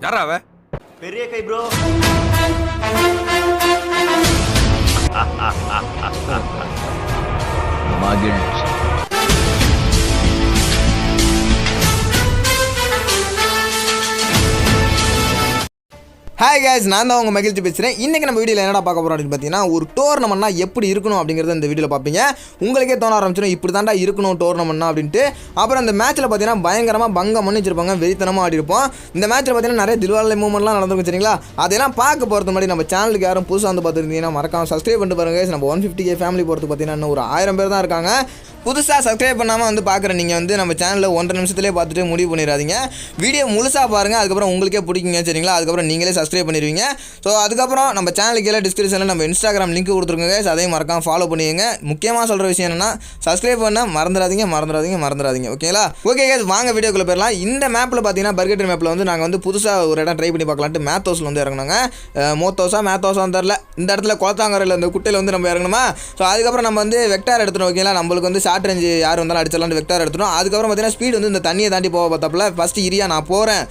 யாரா அவ? பெரிய கை ப்ரோ. மகிழ்ச்சி. ஹாய் கைஸ், நான் தான் உங்கள் மகிழ்ச்சி பேசுகிறேன். இன்றைக்கி நம்ம வீடியோவில் என்னடா பார்க்க போகிறோம் அப்படின்னு பார்த்தீங்கன்னா, ஒரு டோர்னமெண்ட்னா எப்படி இருக்கணும் அப்படிங்கிறத இந்த வீடியோவில் பார்ப்பீங்க. உங்களுக்கே தோண ஆரம்பிச்சிடும் இப்படி தாண்டா இருக்கணும் டோர்னமெண்ட்னா அப்படின்ட்டு. அப்புறம் அந்த மேட்ச்சில் பார்த்தீங்கன்னா பயங்கரமாக பங்கம் பண்ணி வச்சிருப்பாங்க, வெறித்தனமாக ஆடி இருப்போம். இந்த மேட்ச்சில் பார்த்தீங்கன்னா நிறைய தில்வாலை மூமெண்ட்லாம் நடந்துருக்கு சரிங்களா. அதெல்லாம் பார்க்க போகிறது முன்னாடி நம்ம சேனலுக்கு யாரும் புதுசாக வந்து பார்த்துருந்தீங்கன்னா மறக்காம சப்ஸ்கிரைப் பண்ணிட்டு பாருங்க. நம்ம 150K ஃபேமிலி போகிறதுக்கு பார்த்தீங்கன்னா இன்னும் ஒரு 1000 பேர் தான் இருக்காங்க. புதுசாக சப்ஸ்கிரைப் பண்ணாமல் வந்து பார்க்குற நீங்கள் வந்து நம்ம சேனலில் 1.5 நிமிஷத்துலேயே பார்த்துட்டு முடிவு பண்ணிடாதீங்க. வீடியோ முழுசாக பாருங்கள், அதுக்கப்புறம் உங்களுக்கே பிடிக்குங்க சரிங்களா. அதுக்கப்புறம் நீங்களே சப்ஸ்கிரைப் பண்ணிடுவீங்க. ஸோ அதுக்கப்புறம் நம்ம சேனலுக்கு எல்லாம் டிஸ்கிரிப்ஷனில் நம்ம இன்ஸ்டாகிராம் லிங்க் கொடுத்துருக்கோங்க, அதையும் மறக்காம ஃபாலோ பண்ணிடுங்க. முக்கியமாக சொல்கிற விஷயம் என்னென்னா சப்ஸ்கிரைப் பண்ண மறந்துடாதீங்க ஓகேங்களா. ஓகே கேஸ், வாங்க வீடியோக்குள்ளே போயிடலாம். இந்த மேப்பில் பார்த்தீங்கன்னா பர்கெட்டர் மேப்பில் வந்து நாங்கள் வந்து புதுசாக ஒரு இடம் ட்ரை பண்ணி பார்க்கலான்ட்டு மேத்தோஸில் வந்து இறங்கினாங்க. மேத்தோஸான்னு தெரில. இந்த இடத்துல கோத்தாங்கரையில் இந்த குட்டையில் வந்து நம்ம இறங்கணுமா. ஸோ அதுக்கப்புறம் நம்ம வந்து வெக்டார் எடுத்துட்டோம் ஓகேங்களா. நம்மளுக்கு வந்து ஷார்ட் ரேஞ்சு யார் வந்தாலும் அடிச்சிடலான்னு வெக்டார் எடுத்துட்டோம். அதுக்கப்புறம் பார்த்தீங்கன்னா ஸ்பீடு வந்து இந்த தண்ணியை தாண்டி போக பார்த்தாப்புல ஃபஸ்ட்டு இரியா நான் போகிறேன்,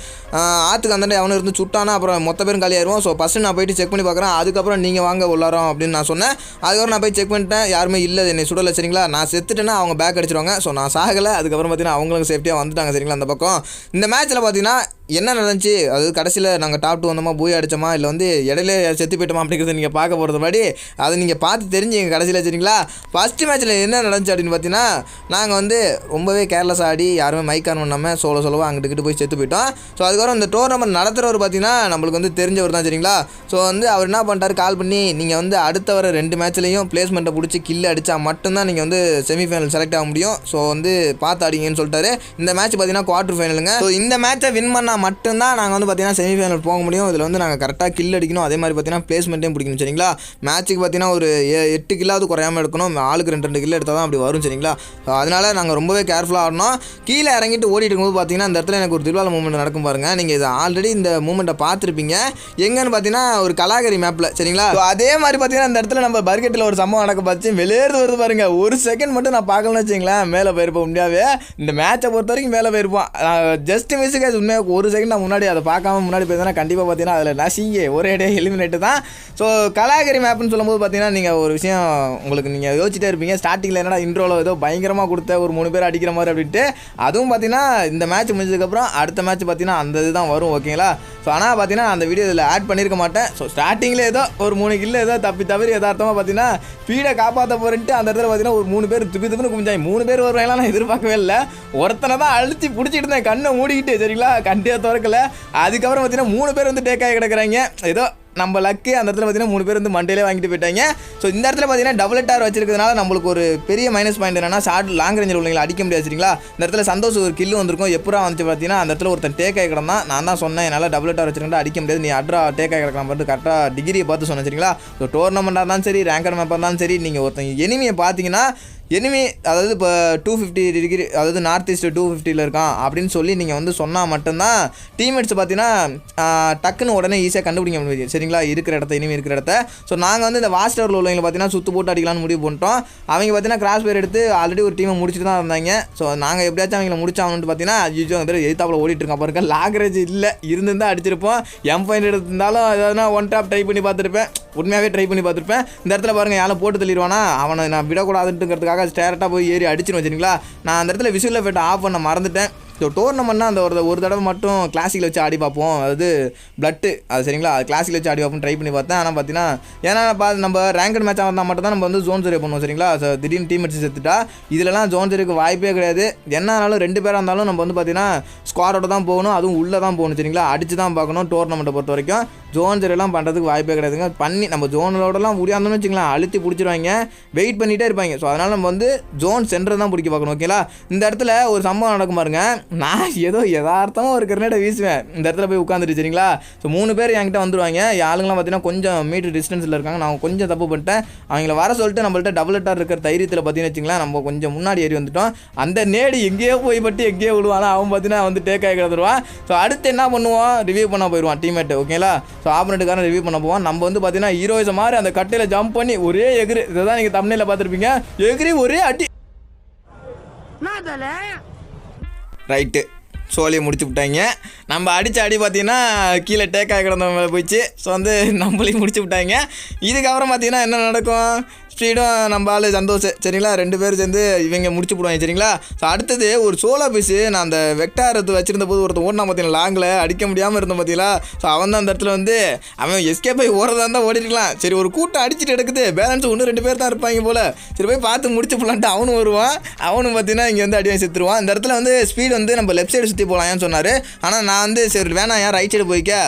ஆற்றுக்கு அந்தாண்டி அவனு இருந்து சுட்டானா அப்புறம் மொத்த பேரும் காலியாயிருவோம். ஸோ ஃபஸ்ட்டு நான் போயிட்டு செக் பண்ணி பார்க்குறேன். அதுக்கப்புறம் நீங்கள் வாங்க உள்ளாரோம் அப்படின்னு நான் சொன்னேன். அதுக்கப்புறம் நான் போய் செக் பண்ணிட்டேன், யாருமே இல்லை, என்னை சுடலை சரிங்களா. நான் செத்துட்டேன்னா அவங்க பேக் அடிச்சிருவாங்க. ஸோ நான் சாகலை. அதுக்கப்புறம் பார்த்தீங்கன்னா அவங்களுக்கு சேஃப்டியாக வந்துட்டாங்க சரிங்களா. அந்த பக்கம் இந்த மேட்ச்சில் பார்த்தீங்கன்னா என்ன நடந்துச்சு, அது கடைசியில் நாங்கள் டாப் 2 வந்தோமா, பூய் அடித்தோமா, இல்லை வந்து இடையில செத்து போயிட்டோமா அப்படிங்கிறது நீங்கள் பார்க்க போகிறது முன்னாடி அதை நீங்கள் பார்த்து தெரிஞ்சுங்க கடைசியில் சரிங்களா. ஃபஸ்ட்டு மேட்ச்சில் என்ன நடந்துச்சு அப்படின்னு பார்த்தீங்கன்னா, நாங்கள் வந்து ரொம்பவே கேர்லெஸ் ஆடி யாருமே மைக் ஆன் பண்ணாமல் சோலோவாக அங்கிட்டு போய் செத்து போயிட்டோம். ஸோ அதுக்கப்புறம் இந்த டோர்னமெண்ட் நடத்துகிறவர் பார்த்தீங்கன்னா நம்மளுக்கு வந்து தெரிஞ்சவர் தான் சரிங்களா. ஸோ வந்து அவர் என்ன பண்ணிட்டார், கால் பண்ணி நீங்கள் வந்து அடுத்த வர 2 மேட்ச்லேயும் பிளேஸ்மெண்ட்டை பிடிச்சி கில் அடித்தா மட்டும்தான் நீங்கள் வந்து செமிஃபைனல் செலக்ட் ஆக முடியும். ஸோ வந்து பார்த்து ஆடிங்கன்னு சொல்லிட்டாரு. இந்த மேட்ச் பார்த்தீங்கன்னா குவார்டர் ஃபைனலுங்க. ஸோ இந்த மேட்ச்சை வின் பண்ணால் மட்டும்தான் நாங்கள் வந்து பார்த்தீங்கன்னா செமிஃபைனல் போக முடியும். இதில் வந்து நாங்கள் கரெக்டாக கில் அடிக்கணும், அதே மாதிரி பார்த்தீங்கன்னா பிளேஸ்மெண்ட்டையும் பிடிக்கணும் சரிங்களா. மேட்ச்சுக்கு பார்த்தீங்கன்னா ஒரு 8 கில்லாவது குறையாமல் எடுக்கணும். ஆளுக்கு 2 கில் எடுத்தால் தான் அப்படி வரும் சரிங்களா. அதனால் நாங்கள் ரொம்பவே கேர்ஃபுல்லாக ஆடணும். கீழே இறங்கிட்டு ஓடிட்டு இருக்கும்போது பார்த்தீங்கன்னா இந்த இடத்துல எனக்கு ஒரு தில்வாலை மூமெண்ட் நடக்கும் பாருங்கள். நீங்கள் இது ஆல்ரெடி இந்த மூமெண்ட்டை பார்த்துருப்பீங்க. எங்கன்னு பார்த்தீங்கன்னா ஒரு கலாகரி மேப்பில் சரிங்களா. அதே மாதிரி பார்த்தீங்கன்னா இந்த இடத்துல நம்ம பர்கெட்டில் ஒரு சம்பவம் நடக்க பார்த்து வெளியேறது வருது பாருங்க. ஒரு செகண்ட் மட்டும் நான் பார்க்கலன்னு வச்சிங்களேன், மேலே போயிருப்போம். முடியாவே இந்த மேட்சை பொறுத்த வரைக்கும் மேலே போயிருப்போம். ஜஸ்ட் மிஸ்ஸுக்கு உண்மையாக ஒரு செகண்ட் நான் முன்னாடி அதை பார்க்காம முன்னாடி போயிருந்தேன்னா கண்டிப்பாக பார்த்தீங்கன்னா அதில் நசிங்க ஒரே டே எலிமினேட்டு தான். ஸோ கலாகரி மேப்னு சொல்லும்போது பார்த்தீங்கன்னா நீங்கள் ஒரு விஷயம் உங்களுக்கு நீங்கள் யோசிச்சுட்டே இருப்பீங்க, ஸ்டார்டிங்கில் என்னடா இன்ட்ரோவில் ஏதோ பயங்கரமாக கொடுத்த ஒரு 3 பேர் அடிக்கிற மாதிரி அப்படின்ட்டு. அதுவும் பார்த்தீங்கன்னா இந்த மேட்ச் முடிஞ்சதுக்கப்புறம் அடுத்த மேட்ச் பார்த்தீங்கன்னா அந்த இது தான் வரும் ஓகேங்களா. ஸோ ஆனால் பார்த்தீங்கன்னா அந்த வீடியோ இதில் ஆட் பண்ணியிருக்க மாட்டேன். ஸோ ஸ்டார்டிங்கில் ஏதோ ஒரு 3 கில்ல ஏதோ தவிர எதார்த்தமாக பார்த்தீங்கன்னா ஸ்பீடை காப்பாற்ற போகிறேன்ட்டு அந்த இடத்துல பார்த்தீங்கன்னா ஒரு 3 பேர் துப்பின்னு குமிஞ்சாங்க. 3 பேர் வருவாங்கலாம் நான் எதிர்பார்க்கவே இல்லை. ஒருத்தனை தான் அழுத்தி பிடிச்சிட்டு இருந்தேன், கண்ணை மூடிக்கிட்டு சரிங்களா, கண்டியாக திறக்கலை. அதுக்கப்புறம் பார்த்தீங்கன்னா 3 பேர் வந்து டேக்காகி கிடக்குறாங்க. ஏதோ நம்ம லக்கு அந்த இடத்துல பார்த்தீங்கன்னா 3 பேர் வந்து மண்டையிலே வாங்கிட்டு போயிட்டாங்க. ஸோ இந்த இடத்துல பார்த்தீங்கன்னா டபுள் டார் வச்சிருக்கிறதுனால நம்மளுக்கு ஒரு பெரிய மைனஸ் பாயிண்ட் என்னன்னா ஷார்ட் லாங் ரேஞ்சில் உள்ளவங்களை அடிக்க முடியாது சரிங்களா. இந்த இடத்துல சந்தோஷ் ஒரு கில்லு வந்திருக்கும். எப்போ வந்து பார்த்தீங்கன்னா அந்த இடத்துல ஒருத்தன் டேக் ஆகி கிடந்தான். நான் தான் சொன்னேன் என்னால் டபுள் டார் வச்சிருக்கா அடிக்க முடியாது, நீ அட்ரா டேக் ஆகி கிடக்கலாம் பார்த்து கரெக்டாக டிகிரியை பார்த்து சொன்னேன் சரிங்களா. ஸோ டோர்னமெண்ட்டாக இருந்தாலும் சரி, ரேங்கர் மேப்பாக இருந்தாலும் சரி, நீங்கள் ஒருத்தன் எனிமியை பார்த்தீங்கன்னா எனிமி அதாவது இப்போ 250 டிகிரி அதாவது நார்த் ஈஸ்ட் 250 இருக்கான் அப்படின்னு சொல்லி நீங்கள் வந்து சொன்னால் மட்டும்தான் டீம்மேட்ஸ் பார்த்தீங்கன்னா டக்குன்னு உடனே ஈஸியாக கண்டுபிடிக்க முடியும் சரிங்களா, இருக்கிற இடத்த இனிமே இருக்கிற இடத்த. ஸோ நாங்கள் வந்து இந்த வாஸ்ட் டவரில் உள்ளவங்களை பார்த்தீங்கன்னா சுற்று போட்டு அடிக்கலாம்னு முடிவு பண்ணிட்டோம். அவங்க பார்த்தீங்கன்னா கிராஸ் பேர் எடுத்து ஆல்ரெடி ஒரு டீமை முடிச்சுட்டு தான் இருந்தாங்க. ஸோ நாங்கள் எப்படியாச்சும் அவங்கள முடிச்சாங்கன்னு பார்த்தீங்கன்னா ஐயோ வந்து எதிர்த்தாப்பில் ஓடிட்டு இருக்கான் பாருங்க. லாக்ரேஜ் இல்லை இருந்திருந்தால் அடிச்சிருப்போம். M5 எடுத்திருந்தாலும் எதாவது 1 டாப் ட்ரை பண்ணி பார்த்துருப்பேன், உண்மையாகவே ட்ரை பண்ணி பார்த்துருப்பேன். இந்த இடத்துல பாருங்கள் யாரும் போட்டு தள்ளிடுவானா, அவனை நான் விடக்கூடாதுன்றதுக்காக ஸ்டேரட்டாக போய் ஏறி அடிச்சுன்னு வச்சுருங்களா. நான் அந்த இடத்துல விசுவல் எஃபெக்ட் ஆஃப் பண்ண மறந்துட்டேன். ஸோ டோர்னமெண்ட்னா அந்த ஒரு தடவை மட்டும் கிளாசிக்கில் வச்சு ஆடி பார்ப்போம், அதாவது பிளட்டு அது சரிங்களா, அது கிளாசிக்கில் வச்சு ஆடி பார்ப்போம் ட்ரை பண்ணி பார்த்தேன். ஆனால் பார்த்தீங்கன்னா ஏன்னா நம்ம ரேங்கட் மேட்சாக வந்தால் மட்டும் தான் நம்ம வந்து ஜோன் சரி பண்ணுவோம் சரிங்களா. ஸோ திடீர்னு டீம் அடிச்சு செத்துட்டா இதெல்லாம் ஜோன் சரிக்கு வாய்ப்பே கிடையாது. என்னாலும் 2 பேராக இருந்தாலும் நம்ம வந்து பார்த்தீங்கன்னா ஸ்குவாரோட தான் போகணும், அதுவும் உள்ளே தான் போகணும் சரிங்களா, அடிச்சு தான் பார்க்கணும். டோர்னமெண்ட்டை பொறுத்த வரைக்கும் ஜோன் சரிலாம் பண்ணுறதுக்கு வாய்ப்பே கிடையாதுங்க. பண்ணி நம்ம ஜோனோடலாம் முடியாதுன்னு வச்சுக்கலாம், அழுத்தி பிடிச்சிருவாங்க, வெயிட் பண்ணிகிட்டே இருப்பாங்க. ஸோ அதனால் நம்ம வந்து ஜோன் சென்டர் தான் பிடிக்க பார்க்கணும் ஓகேங்களா. இந்த இடத்துல ஒரு சம்பவம் நடக்கும் பாருங்க. நான் ஏதோ யதார்த்தமாக ஒரு கிரனேட்டை வீசுவேன், இந்த இடத்துல போய் உட்காந்துட்டு சரிங்களா. ஸோ 3 பேர் என்கிட்ட வந்துடுவாங்க. ஆளுங்களாம் பார்த்தீங்கன்னா கொஞ்சம் மீட்டர் டிஸ்டன்ஸில் இருக்காங்க. நான் கொஞ்சம் தப்பு பண்ணிட்டேன், அவங்கள வர சொல்லிட்டு நம்மள்ட்ட டபுள் டார் இருக்கிற தைரியத்தில் பார்த்தீங்கன்னு வச்சுங்களேன் நம்ம கொஞ்சம் முன்னாடி ஏறி வந்துட்டோம். அந்த நேடு எங்கேயோ போய் பட்டு எங்கேயோ விடுவான், அவன் பார்த்தீங்கன்னா வந்து டேக் ஆகி கிடந்துருவான். ஸோ அடுத்து என்ன பண்ணுவான், ரிவ்யூ பண்ண போயிடுவான் டீம்மேட் ஓகேங்களா. ஸோ ஆப்பனட்டுக்காரன் ரிவ்யூ பண்ண போவான். நம்ம வந்து பார்த்தீங்கன்னா ஹீரோயிசம் மாதிரி அந்த கட்டையில் ஜம்ப் பண்ணி ஒரே எகிரி, இதை தான் நீங்கள் தம்ப்நெயில்ல பார்த்துருப்பீங்க, எகிரி ஒரே அடி ரைட்டு சோழியை முடிச்சு விட்டாங்க. நம்ம அடித்த அடி பார்த்தீங்கன்னா கீழே டேக்காக கிடந்த போயிடுச்சு. ஸோ வந்து நம்மளையும் முடிச்சு விட்டாங்க. இதுக்கப்புறம் பார்த்தீங்கன்னா என்ன நடக்கும், ஸ்பீடும் நம்ம ஆள் சந்தோஷம் சரிங்களா, 2 பேரும் சேர்ந்து இவங்க முடிச்சு போடுவாங்க சரிங்களா. ஸோ அடுத்தது ஒரு சோலோ பீஸு நான் அந்த வெக்டாரத்து வச்சிருந்த போது ஒருத்தன் ஓடினா பார்த்தீங்கன்னா லாங்கில் அடிக்க முடியாமல் இருந்தேன் பார்த்தீங்களா. ஸோ அவன் தான் அந்த இடத்துல வந்து அவன் எஸ்கேப் ஆகி ஓடுறதா இருந்தால் ஓடிருக்கலாம். சரி ஒரு கூட்டம் அடிச்சுட்டு எடுக்குது, பேலன்ஸ் 1-2 பேர் தான் இருப்பாங்க போல், சரி போய் பார்த்து முடிச்சு போடலான்ட்டு அவனும் வருவான். அவனும் பார்த்தீங்கன்னா இங்கே வந்து அடிவாங்க செத்துருவான். இந்த இடத்துல வந்து ஸ்பீடு வந்து நம்ம லெஃப்ட் சைடு சுற்றி போகலாம்னு சொன்னார். ஆனால் நான் வந்து சரி வேணாம் ஏன் ரைட் சைடு போய்க்க,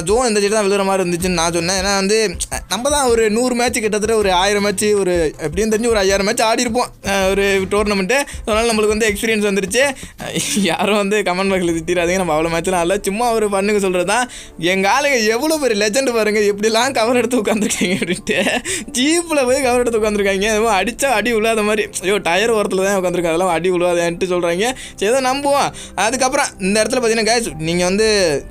ஜோன் இந்த சைடு தான் விழுற மாதிரி இருந்துச்சுன்னு நான் சொன்னேன். ஏன்னா வந்து நம்ம தான் ஒரு 100 மேட்ச் கிட்டத்தட்ட ஒரு 1000 மேட்ச் ஒரு எப்படியும் தெரிஞ்சு ஒரு 5000 மேட்ச் ஆடி இருப்போம் ஒரு டோர்னமெண்ட்டு. அதனால் நம்மளுக்கு வந்து எக்ஸ்பீரியன்ஸ் வந்துருச்சு. யாரும் வந்து கமெண்ட் பாக்ஸில் திட்டிடாதீங்க, நம்ம அவ்வளோ மேட்ச்லாம் இல்லை, சும்மா ஒரு பண்ணுங்க சொல்கிறது தான். எங்கள் ஆளுங்க எவ்வளோ பெரிய லெஜெண்ட் பாருங்கள், எப்படிலாம் கவர் எடுத்து உட்காந்துருக்காங்க அப்படின்ட்டு. ஜீப்பில் போய் கவர் எடுத்து உட்காந்துருக்காங்க. அதுவும் அடித்தா அடி விழாத மாதிரி, ஐயோ டயர் ஓரத்தில் தான் உட்காந்துருக்காங்க, அதெல்லாம் அடி விழாதேன்ட்டு சொல்கிறாங்க. சரி தான் நம்புவோம். அதுக்கப்புறம் இந்த இடத்துல பார்த்தீங்கன்னா கைஸ் நீங்கள் வந்து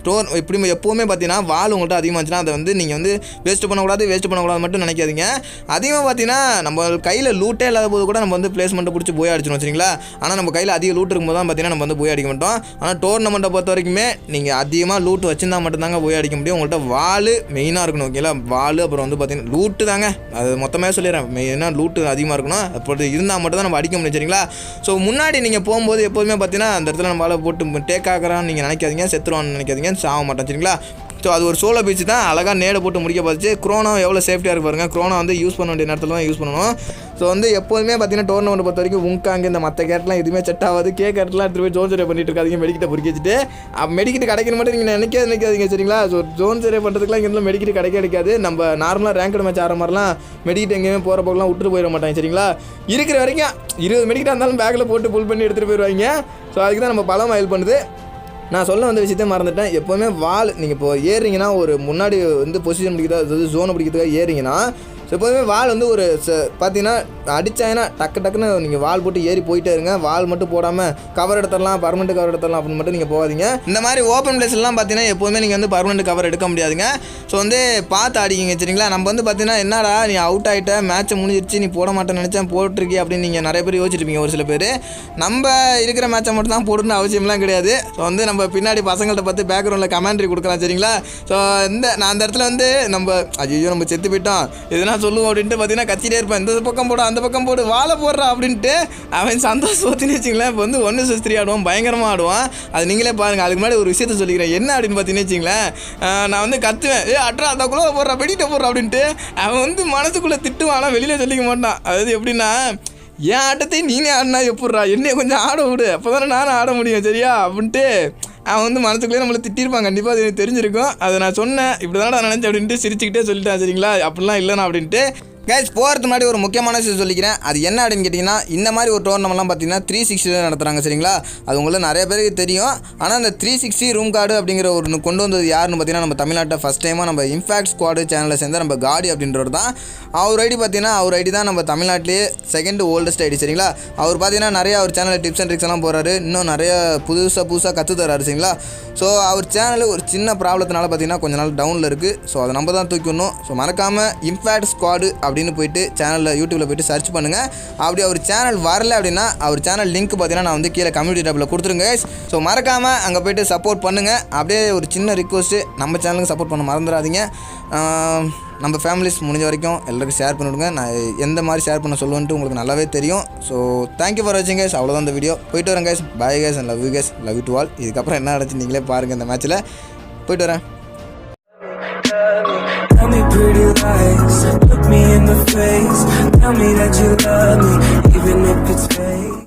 டோர் இப்படி எப்போவுமே பார்த்தீங்கன்னா வால் உங்கள்கிட்ட அதிகமாக இருந்துச்சுன்னா அதை வந்து நீங்கள் வந்து வேஸ்ட் பண்ணக்கூடாது மட்டும் நினைக்காதீங்க. அதிகமாக பார்த்தீங்கன்னா நம்ம கையில் லூட்டே இல்லாத போது கூட நம்ம வந்து பிளேஸ்மெண்ட்டை பிடிச்சி போய் அடிச்சிடும் சரிங்களா. ஆனால் நம்ம கையில் அதிக லூட் இருக்கும்போது தான் பார்த்தீங்கன்னா நம்ம வந்து போய் அடிக்க மாட்டோம். ஆனால் டோர்னமெண்ட்டை பொறுத்த வரைக்குமே நீங்கள் அதிகமாக லூட் வச்சுருந்தா மட்டும்தாங்க போய் அடிக்க முடியும். உங்கள்கிட்ட வால் மெயினாக இருக்கணும் ஓகேங்களா. வால் அப்புறம் வந்து பார்த்தீங்கன்னா லூட்டு தாங்க, அது மொத்தமாக சொல்லிடுறேன், மெயினாக லூட்டு அதிகமாக இருக்கணும். அப்படி இருந்தால் மட்டும் தான் நம்ம அடிக்க முடியும் சரிங்களா. ஸோ முன்னாடி நீங்கள் போகும்போது எப்போதுமே பார்த்தீங்கன்னா அந்த இடத்துல நம்ம வாழை போட்டு டேக் ஆகிறான்னு நீங்கள் நினைக்காதீங்க, செத்துருவான்னு நினைக்காதீங்க, சாக மாட்டோம் சரிங்களா. ஸோ அது ஒரு சோலோ பீச்சு தான், அழகாக நேடை போட்டு முடிக்க பார்த்துச்சு. குரோனா எவ்வளோ சேஃப்டியாக இருக்கு பாருங்கள். குரோனா வந்து யூஸ் பண்ண வேண்டிய நேரத்தில் தான் யூஸ் பண்ணணும். ஸோ வந்து எப்போதுமே பார்த்தீங்கன்னா டோர்னமெண்ட் பொறுத்த வரைக்கும் உங்காங்க இந்த மற்ற கேட்லாம் எதுவுமே செட் ஆகாது. கேட்லாம் எடுத்து போய் ஜோன் சர்வே பண்ணிட்டு இருக்காதிங்க, மெடிக்கிட்ட பொறுக்கி வச்சுட்டு மெடிக்கிட்டு கிடைக்கணும் மட்டும் நீங்கள் நினைக்காதீங்க சரிங்களா. ஸோ ஜோன் சர்வே பண்ணுறதுக்குலாம் இங்கே மெடிக்கிட்டு கிடைக்காது. நம்ம நார்மலாக ரேங்க்டு மேட்ச் ஆகிற மாதிரிலாம் மெடிக்கிட்டு எங்கேயுமே போகிற போகலாம் விட்டுட்டு போயிட மாட்டாங்க சரிங்களா. இருக்கிற வரைக்கும் 20 மெடிக்கிட்டாக இருந்தாலும் பேக்கில் போட்டு புல் பண்ணி எடுத்துகிட்டு போயிடுவாங்க. ஸோ அதுக்கு தான் நம்ம பலம் ஹெல்ப் பண்ணுது. நான் சொல்ல வந்த விஷயத்தை மறந்துட்டேன். எப்போவுமே வால் நீங்கள் இப்போ ஏறிங்கன்னா ஒரு முன்னாடி வந்து பொசிஷன் பிடிக்கிறதா, அதாவது ஜோனை பிடிக்கிறதுக்காக ஏறிங்கன்னா ஸோ எப்போதுமே வால் வந்து ஒரு பார்த்தீங்கன்னா அடித்தாங்கன்னா டக்குன்னு நீங்கள் வால் போட்டு ஏறி போயிட்டே இருங்க. வால் மட்டும் போடாமல் கவர் எடுத்துடலாம், பர்மனெண்ட் கவர் எடுத்துடலாம் அப்படின்னு மட்டும் நீங்கள் போகாதீங்க. இந்த மாதிரி ஓப்பன் பிளேஸ்லாம் பார்த்தீங்கன்னா எப்போதுமே நீங்கள் வந்து பர்மனெண்ட் கவர் எடுக்க முடியாதுங்க. ஸோ வந்து பார்த்து அடிக்கிங்க சரிங்களா. நம்ம வந்து பார்த்தீங்கன்னா என்னடா நீ அவுட் ஆகிட்ட, மேட்ச்சை முடிஞ்சிருச்சு, நீ போட மாட்டேன்னு நினச்சேன் போட்டிருக்கி அப்படின்னு நீங்கள் நிறைய பேர் யோசிச்சிருப்பீங்க. ஒரு சில பேர் நம்ம இருக்கிற மேட்சை மட்டும் தான் போடணும்னு அவசியம்லாம் கிடையாது. ஸோ வந்து நம்ம பின்னாடி பசங்கள்ட்ட பார்த்து பேக்ரவுண்டில் கமெண்ட்ரி கொடுக்கலாம் சரிங்களா. ஸோ நான் அந்த இடத்துல வந்து நம்ம ஐயோ நம்ம செத்து போயிட்டோம் எதுனா சொல்லுவோம் அப்படின்ட்டு பார்த்தீங்கன்னா கத்திட்டே இருப்பேன், இந்த பக்கம் போட அந்த பக்கம் போடு வாழை போடுறா அப்படின்ட்டு அவன் சந்தோஷத்துன்னு வச்சிங்களேன். இப்போ வந்து 1-3 ஆடுவான், பயங்கரமாக ஆடுவான். அது நீங்களே பாருங்கள். அதுக்கு முன்னாடி ஒரு விஷயத்த சொல்லிக்கிறேன், என்ன அப்படின்னு பார்த்தீங்கன்னு வச்சிங்களேன். நான் வந்து கத்துவேன், அட்ரா அந்த குளோவை போடுறா வெடிட்ட போடுறா அப்படின்ட்டு. அவன் வந்து மனசுக்குள்ளே திட்டுவான், ஆனால் வெளியில் சொல்லிக்க மாட்டான். அதாவது எப்படின்னா என் ஆட்டத்தையும் நீனே ஆடினா எப்பட்றா, என்னைய கொஞ்சம் ஆட விடு, அப்போ தானே நானும் ஆட முடியும் சரியா அப்படின்ட்டு அவன் வந்து மனசுக்குள்ளே நம்மளை திட்டிருப்பான். கண்டிப்பாக அது எனக்கு தெரிஞ்சிருக்கும். அதை நான் சொன்னேன், இப்படி தானே நினச்சேன் அப்படின்ட்டு சிரிச்சுக்கிட்டே சொல்லிட்டேன் சரிங்களா. அப்படிலாம் இல்லைண்ணா அப்படின்ட்டு. கைஸ் போகிறதுக்கு முன்னாடி ஒரு முக்கியமான விஷயம் சொல்லிக்கிறேன். அது என்ன அப்படின்னு கேட்டிங்கன்னா, இந்த மாதிரி ஒரு டோர்னமெண்ட்லாம் பார்த்தீங்கன்னா 360 நடத்துகிறாங்க சரிங்களா. அது உங்களுக்கு நிறைய பேருக்கு தெரியும். ஆனால் அந்த 360 ரூம் கார்டு அப்படிங்கிற ஒரு கொண்டு வந்தது யாருன்னு பார்த்தீங்கன்னா நம்ம தமிழ்நாட்டை ஃபஸ்ட் டைமாக நம்ம இம்பாக்ட் ஸ்குவாடு சேனலில் சேர்ந்த நம்ம காடி அப்படின்றவர் தான். அவர் ஐடி பார்த்தீங்கன்னா அவர் ஐடி தான் நம்ம தமிழ்நாட்டிலே செகண்ட் ஓல்டஸ்ட் ஐடி சரிங்களா. அவர் பார்த்தீங்கன்னா நிறைய அவர் சேனலில் டிப்ஸ் அண்ட் ட்ரிக்ஸ் எல்லாம் போகிறாரு, இன்னும் நிறைய புதுசாக கற்று தராரு சரிங்களா. ஸோ அவர் சேனலில் ஒரு சின்ன ப்ராப்ளத்தினால பார்த்தீங்கன்னா கொஞ்ச நாள் டவுனில் இருக்குது. ஸோ அதை நம்ம தான் தூக்கணும். ஸோ மறக்காமல் இம்பாக்ட் ஸ்குவாடு அப்படின்னு போயிட்டு சேனலில் யூடியூப்பில் போய்ட்டு சர்ச் பண்ணுங்கள். அப்படி அவர் சேனல் வரல அப்படின்னா அவர் சேனல் லிங்க் பார்த்தீங்கன்னா நான் வந்து கீழே கம்யூனிட்டி டேப்பில் கொடுத்துருங்க. ஸோ மறக்காமல் அங்கே போய்ட்டு சப்போர்ட் பண்ணுங்கள். அப்படியே ஒரு சின்ன ரிக்வஸ்ட்டு, நம்ம சேனலுக்கு சப்போர்ட் பண்ண மறந்துடாதீங்க. நம்ம ஃபேமிலிஸ் முடிஞ்ச வரைக்கும் எல்லாருக்கும் ஷேர் பண்ணிவிடுங்க. நான் எந்த மாதிரி ஷேர் பண்ண சொல்லுவேன்ட்டு உங்களுக்கு நல்லாவே தெரியும். ஸோ தேங்க்யூ ஃபார் வாட்சிங் கைஸ். அவ்வளோதான் இந்த வீடியோ. போயிட்டு வரேன் guys. Bye guys and love you guys. Love you to all. இதுக்கப்புறம் என்ன நடந்துச்சு நீங்களே பாருங்கள் இந்த மேட்ச்சில். போயிட்டு வரேன். Tell me pretty lies, look me in the face, tell me that you love me, even if it's